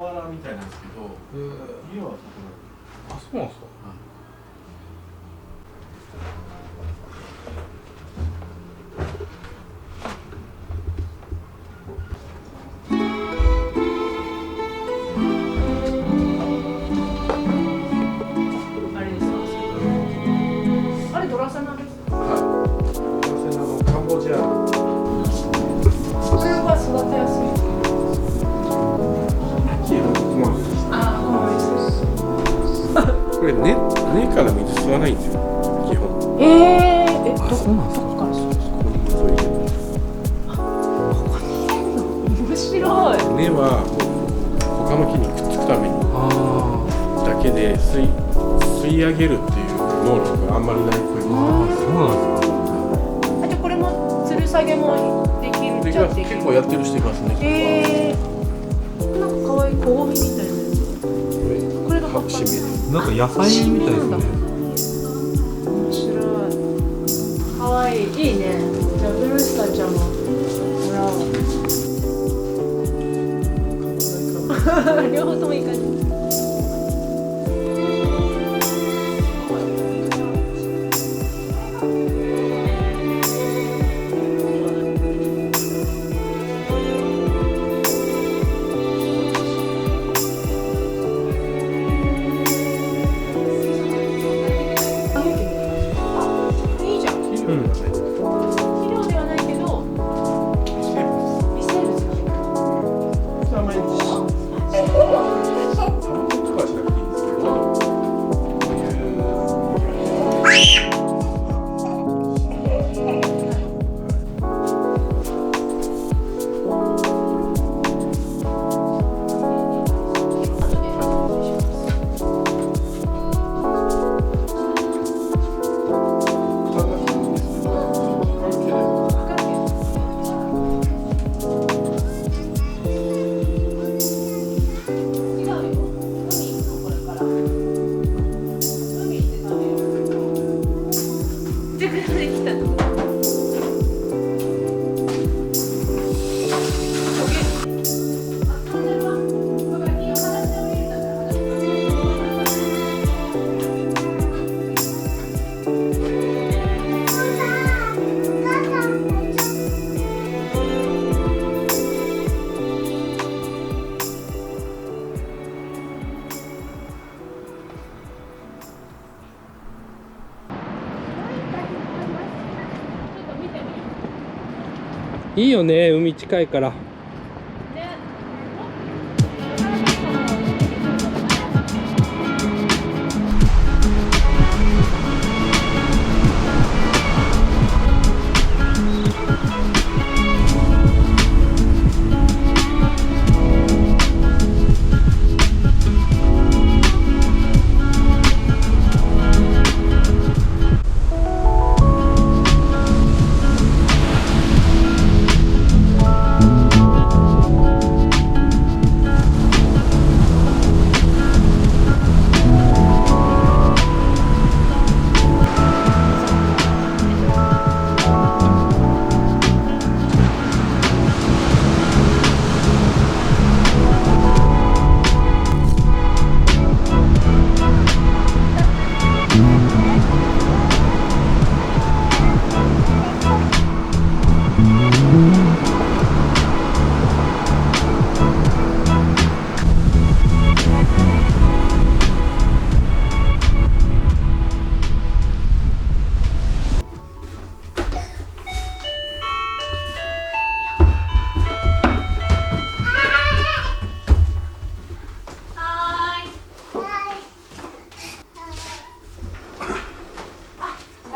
バラみたいなんですけど、家はそこあ、そうなんですか。あれですか。あれドラサナですか。はい。ドラセナのカンボジア。これは育てやすい。ああ、これ根から水吸わないんですよ。基本。そうなんですか。どこからそうですか。こういうここに入れるの。面白い。根は他の木にくっつくためにだけで吸い上げるっていう能力があんまりないっぽい。そうなんですか。あ、じゃあこれも吊る下げもできるっちゃできる。結構やってる人いますね。なんか可愛い小ゴミみたいなやつ。これが葉っぱ。なんか野菜みたいですね。面白い。可愛いいいね。じゃあブルースターちゃんももらおう。両方ともいい感じ。いいよね、海近いから。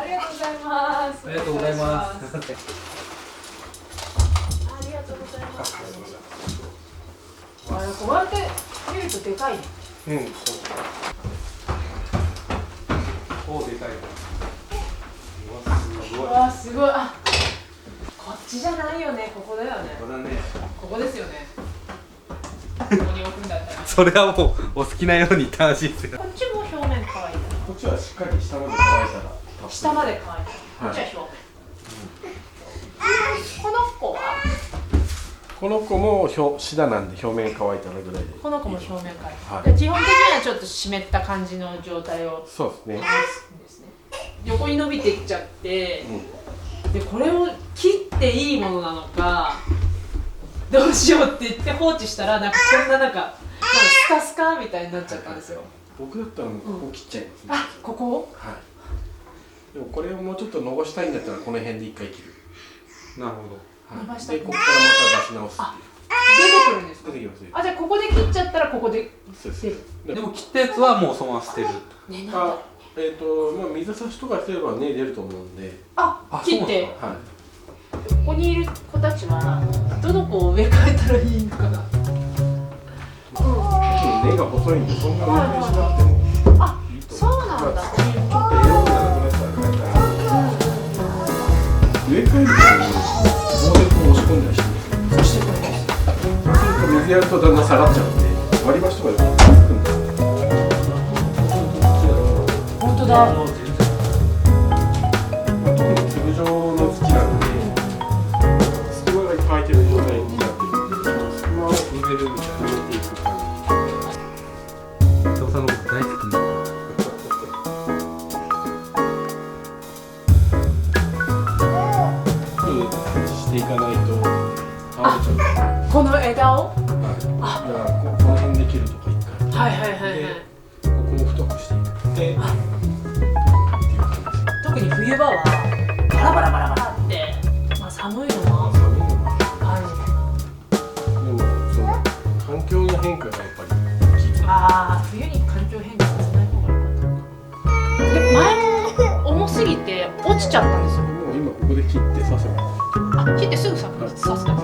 ありがとうございます。ありがとうございます。あれこうやって見るとでかいね。うん、そう。お、でかい。うわすごい。あ、こっちじゃないよね。ここだよね。ここだね。ここですよね。ここに置くんだったら。それはもうお好きなように言ってほしいですよ。こっちも表面乾いた。こっちはしっかり下まで乾いたら。下まで乾いた。こっちは表面。この子は？この子もシダなんで表面乾いたらぐらいで。この子も表面から、はいで基本的にはちょっと湿った感じの状態をそうですね。ですね。横に伸びていっちゃって、うん、でこれを切っていいものなのかどうしようって言って放置したらなんかこんななんかスカスカみたいになっちゃったんですよ。僕だったらもうここ切っちゃいますね。あ、ここ？はい。でもこれをもうちょっと伸ばしたいんだったらこの辺で一回切る。なるほど。はい、伸ばしたいでここからまた出し直すっていう。出てくるんですか？出てきますね。あ、じゃあここで切っちゃったらここでそうです出る。でも切ったやつはもうそのまま捨てる。ね、なんだ。まあ水差しとかすればね出ると思うんで。あ、切って。はい。ここにいる子たちはどの子を植え替えたらいいのかな。根が細いんでそんな運転しなくてもあ、いいとそう思う。なんだ。ちょっと栄養がなくなったら変えたら植え替えると棒でこう押し込んだりしてます。そしてこれです。そうすると水やるとだんだん下がっちゃうんで割り箸とかでこうつくんですよ。本当だ。特に粒状の土なんで隙間がいっぱい空いてる状態になってるんで隙間を埋めるみたいな入れていく感じ。伊藤さんのこと大好きな。していかないと倒れちゃう。この枝を？はい。だからこの辺で切るとか一回。はいはいはいはいで。ここを太くしていってっていう感特に冬場はバラバラバラバラって、まあ、寒いのじ。も寒いのもあるのかでもその環境の変化がやっぱり大きい。な。ああ、冬に環境変化させない方がよかったのか。で前も重すぎて落ちちゃったんですよ。もう今ここで切って刺せば。あ、切ってすぐ刺すの。刺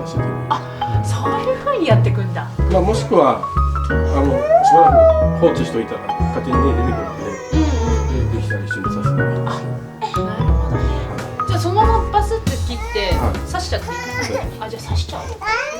してて。あ、そういう風にやっていくんだ。まあもしくはしばらく放置しといたら勝手にね出てくるので、できたら一緒に刺すのがいいです。なるほどね。じゃあそのままバスって切ってはい刺しちゃっていいんですか？あ、じゃあ刺しちゃおう。これは簡単。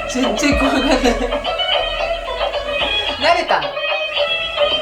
全然怖がらない慣れたの。